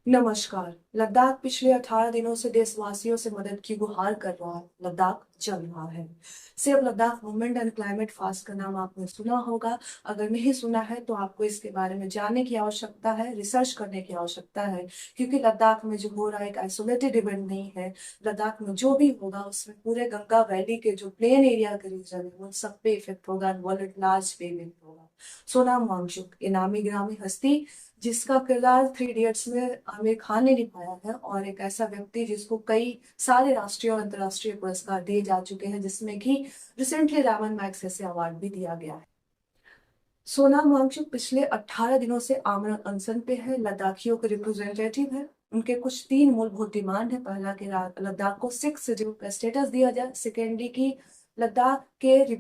नमस्कार। लद्दाख पिछले 18 दिनों से देशवासियों से मदद की गुहार कर रहा है। लद्दाख चल रहा है। सिर्फ Ladakh movement and climate fast का नाम आपने सुना होगा। अगर नहीं सुना है तो आपको इसके बारे में जानने की आवश्यकता है, रिसर्च करने की आवश्यकता है। क्योंकि लद्दाख में जो हो रहा है एक आइसोलेटेड इवेंट नहीं है। लद्दाख में जो भी होगा उसमें पूरे गंगा वैली के जो प्लेन एरिया के रीजन है उन सब पे इफेक्ट होगा, वर्ल्ड एट लार्ज पे इफेक्ट होगा। सोनाम वांगचुक इनामी ग्रामी हस्ती, जिसका किरदार थ्री इडियट्स में आमिर खान ने निभाया है, और एक ऐसा व्यक्ति जिसको कई सारे राष्ट्रीय और अंतर्राष्ट्रीय पुरस्कार दिए जा चुके हैं, जिसमें कि रिसेंटली रामन मैग्सेसे अवार्ड भी दिया गया है। सोनाम वांगचुक पिछले 18 दिनों से आमरण अनशन पे है। लद्दाखियों के रिप्रेजेंटेटिव है। उनके कुछ तीन मूलभूत डिमांड है। पहला कि लद्दाख को 6 शेड्यूल का स्टेटस दिया जाए। सेकेंडली की लद्दाख के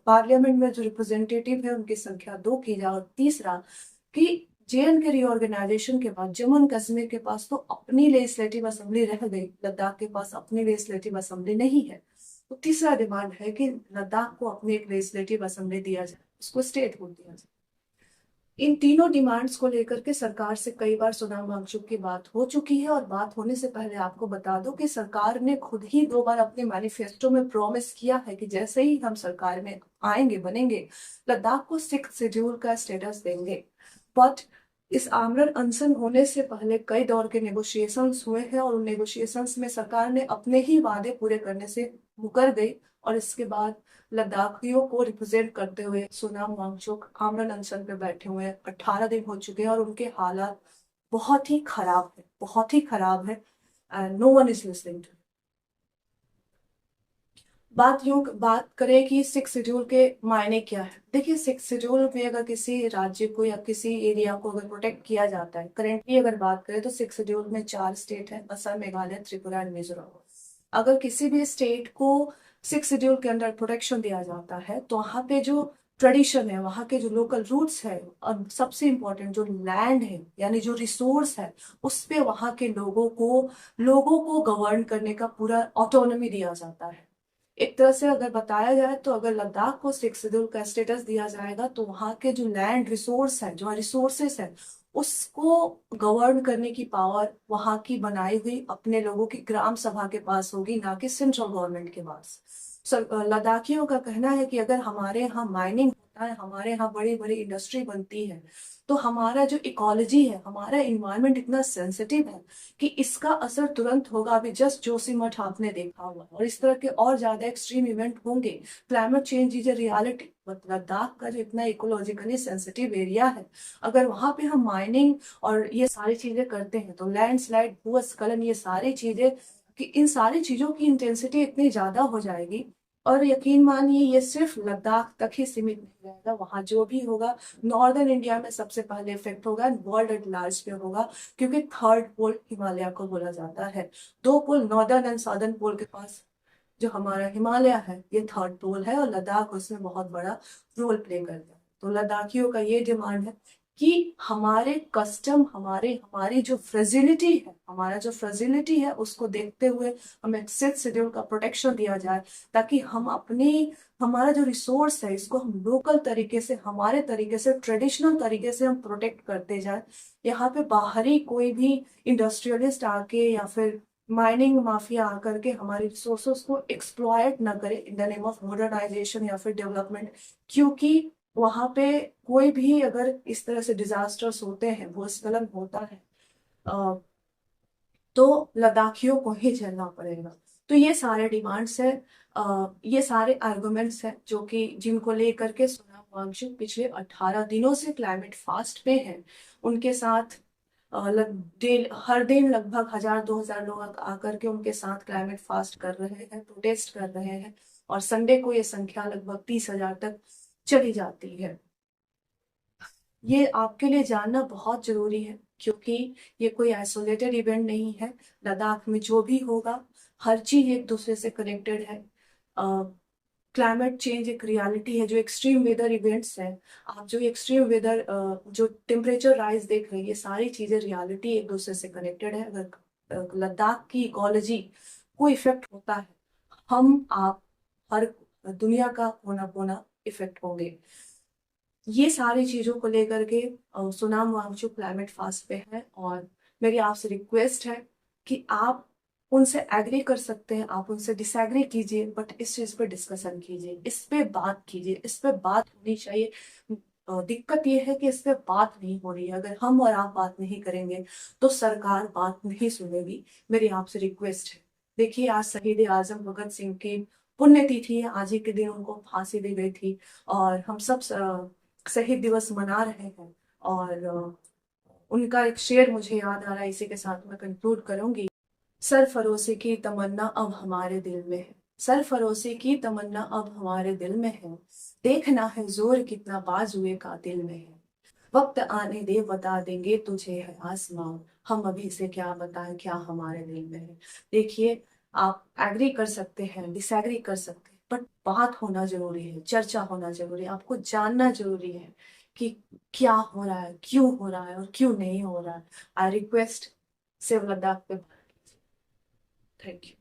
पार्लियामेंट में जो रिप्रेजेंटेटिव है उनकी संख्या 2 की जाए। और तीसरा कि जेएन के रीऑर्गेनाइजेशन के बाद जम्मू एंड कश्मीर के पास तो अपनी लेजिस्लेटिव असेंबली रह गई, लद्दाख के पास अपनी लेजिस्लेटिव असेंबली नहीं है। तो तीसरा डिमांड है कि लद्दाख को अपनी एक लेजिस्लेटिव असेंबली दिया जाए, उसको स्टेट बोल दिया जाए। इन तीनों डिमांड्स को लेकर के सरकार से कई बार सोनाम वांगचुक की बात हो चुकी है। और बात होने से पहले आपको बता दो कि सरकार ने खुद ही 2 बार अपने मैनिफेस्टो में प्रॉमिस किया है कि जैसे ही हम सरकार में आएंगे, बनेंगे, लद्दाख को 6 शेड्यूल का स्टेटस देंगे। बट इस आमरण अनशन होने से पहले कई दौर के नेगोशिएशंस हुए हैं, और उन नेगोशिएशंस में सरकार ने अपने ही वादे पूरे करने से मुकर गई। और इसके बाद लद्दाखियों को रिप्रेजेंट करते हुए सोनाम वांगचुक आमरण अनशन पे बैठे हुए हैं। 18 दिन हो चुके हैं और उनके हालात बहुत ही खराब है, बहुत ही खराब है। And no one is listening to. बात करें कि 6 शेड्यूल के मायने क्या है। देखिए, 6 शेड्यूल में अगर किसी राज्य को या किसी एरिया को अगर प्रोटेक्ट किया जाता है, करेंटली अगर बात करें तो 6 शेड्यूल में 4 स्टेट है, असम, मेघालय, त्रिपुरा एंड मिजोरम। अगर किसी भी स्टेट को 6 शेड्यूल के अंडर प्रोटेक्शन दिया जाता है तो वहाँ पे जो ट्रेडिशन है, वहाँ के जो लोकल रूट्स है, और सबसे इम्पोर्टेंट जो लैंड है यानी जो रिसोर्स है, उस पे वहाँ के लोगों को गवर्न करने का पूरा ऑटोनॉमी दिया जाता है। एक तरह से अगर बताया जाए तो अगर लद्दाख को 6 शेड्यूल का स्टेटस दिया जाएगा तो वहाँ के जो लैंड रिसोर्स है, जो रिसोर्सेस है, उसको गवर्न करने की पावर वहाँ की बनाई हुई अपने लोगों की ग्राम सभा के पास होगी, ना कि सेंट्रल गवर्नमेंट के पास। लद्दाखियों का कहना है कि अगर हमारे यहाँ माइनिंग होता है, हमारे यहाँ बड़ी बड़ी इंडस्ट्री बनती है, तो हमारा जो इकोलॉजी है, हमारा इन्वायरमेंट इतना सेंसिटिव है कि इसका असर तुरंत होगा। अभी जस्ट जोशीमठ आपने देखा होगा, और इस तरह के और ज्यादा एक्सट्रीम इवेंट होंगे। Climate change is a reality. Ladakh का जो इतना इकोलॉजिकली सेंसिटिव एरिया है, अगर वहां पे हम माइनिंग और ये सारी चीजें करते हैं तो लैंडस्लाइड, भूस्खलन, ये सारी चीजें, कि इन सारी चीजों की इंटेंसिटी इतनी ज्यादा हो जाएगी। और यकीन मानिए ये सिर्फ लद्दाख तक ही सीमित नहीं रहेगा, वहां जो भी होगा नॉर्दर्न इंडिया में सबसे पहले इफेक्ट होगा, वर्ल्ड एट लार्ज पे होगा। क्योंकि थर्ड पोल हिमालय को बोला जाता है। 2 पोल, नॉर्दर्न एंड सदर्न पोल के पास जो हमारा हिमालय है ये थर्ड पोल है, और लद्दाख उसमें बहुत बड़ा रोल प्ले करता है। तो लद्दाखियों का ये डिमांड है कि हमारे कस्टम, हमारी जो फ्रेजिलिटी है, हमारा जो फ्रेजिलिटी है उसको देखते हुए हमें 6 शेड्यूल का प्रोटेक्शन दिया जाए, ताकि हम अपनी, हमारा जो रिसोर्स है इसको हम लोकल तरीके से, हमारे तरीके से, ट्रेडिशनल तरीके से हम प्रोटेक्ट करते जाए। यहाँ पे बाहरी कोई भी इंडस्ट्रियलिस्ट आके या फिर माइनिंग माफिया आकर के हमारे रिसोर्सेस को एक्सप्लॉयट ना करे in the name of modernisation या फिर डेवलपमेंट। क्योंकि वहां पे कोई भी अगर इस तरह से डिजास्टर्स होते हैं, भूस्खलन होता है, अ, तो लद्दाखियों को ही झेलना पड़ेगा। तो ये सारे डिमांड्स है, ये सारे आर्गुमेंट्स हैं जो कि जिनको लेकर के सोनाम वांगचुक पिछले 18 दिनों से क्लाइमेट फास्ट पे है। उनके साथ हर दिन लगभग 1000-2000 लोग आकर के उनके साथ क्लाइमेट फास्ट कर रहे हैं, प्रोटेस्ट कर रहे हैं। और संडे को ये संख्या लगभग 30,000 तक चली जाती है। ये आपके लिए जानना बहुत जरूरी है, क्योंकि ये कोई आइसोलेटेड इवेंट नहीं है। लद्दाख में जो भी होगा, हर चीज एक दूसरे से कनेक्टेड है। क्लाइमेट चेंज एक रियलिटी है। जो एक्सट्रीम वेदर इवेंट्स हैं, आप जो एक्सट्रीम वेदर, जो टेम्परेचर राइज देख रहे हैं, ये सारी चीजें रियलिटी एक दूसरे से कनेक्टेड है। अगर लद्दाख की इकोलॉजी को इफेक्ट होता है, हम आप हर दुनिया का कोना कोना इफेक्ट होंगे। ये सारी चीजों को लेकर के सोनाम वांगचुक क्लाइमेट फास्ट पे है, और मेरी आपसे रिक्वेस्ट है कि आप उनसे एग्री कर सकते हैं, आप उनसे डिसएग्री कीजिए, बट इस चीज पे डिस्कशन कीजिए, इस पे बात कीजिए, इस पे बात होनी चाहिए। दिक्कत ये है कि इस पे बात नहीं हो रही है। अगर हम और आप बात नहीं करेंगे तो सरकार बात नहीं सुनेगी। मेरी आपसे रिक्वेस्ट है। देखिए, आज शहीद आजम भगत सिंह की पुण्यतिथि है, आज ही के दिन उनको फांसी दी गई थी, और हम सब शहीद दिवस मना रहे हैं। और उनका एक शेर मुझे याद आ रहा है, इसी के साथ मैं कंक्लूड करूंगी। सरफरोशी की तमन्ना अब हमारे दिल में है, सरफरोशी की तमन्ना अब हमारे दिल में है, देखना है जोर कितना बाजुए का दिल में है। वक्त आने दे बता देंगे तुझे है आसमां, हम अभी से क्या बताएं क्या हमारे दिल में है। देखिए, आप एग्री कर सकते हैं, डिसएग्री कर सकते हैं, बट बात होना जरूरी है, चर्चा होना जरूरी है, आपको जानना जरूरी है कि क्या हो रहा है, क्यों हो रहा है और क्यों नहीं हो रहा है। आई रिक्वेस्ट, सेव लद्दाख पे। Thank you.